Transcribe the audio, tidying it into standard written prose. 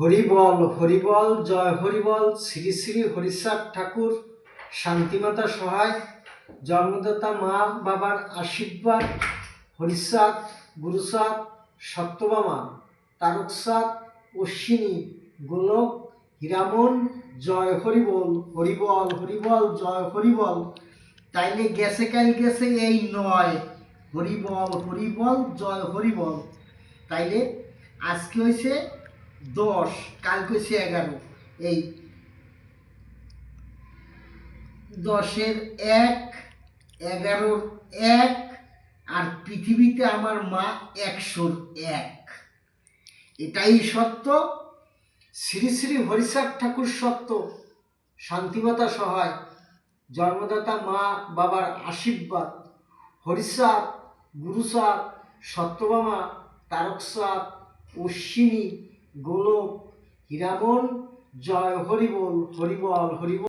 হরিবল হরিবল জয় হরিবল। শ্রী শ্রী হরিচাঁদ ঠাকুর, শান্তিমাতা সহায়, জন্মদাতা মা বাবার আশীর্বাদ, হরিচাঁদ, গুরুচাঁদ, সত্যভামা, তারকচাঁদ, অশ্বিনী, গোলক, হীরামন, জয় হরিবল হরিবল হরিবল জয় হরিবল। তাইলে গেছে কাল গেছে এই 9, হরিবল হরিবল জয় হরিবল। তাইলে আজকে হয়েছে 10, কালকে হয়েছে 11। এই 10-এর 1, 11-র 1, আর পৃথিবীতে আমার মা 100-র 1। এটাই সত্য। শ্রী শ্রী হরিচাঁদ ঠাকুর সত্য, শান্তিমাতা সহায়, জন্মদাতা মা বাবার আশীর্বাদ, হরিচাঁদ, গুরুচাঁদ, সত্যভামা, তারকচাঁদ, অশ্বিনী, গোলক, হীরামন, জয় হরিবল হরিবল হরিবল।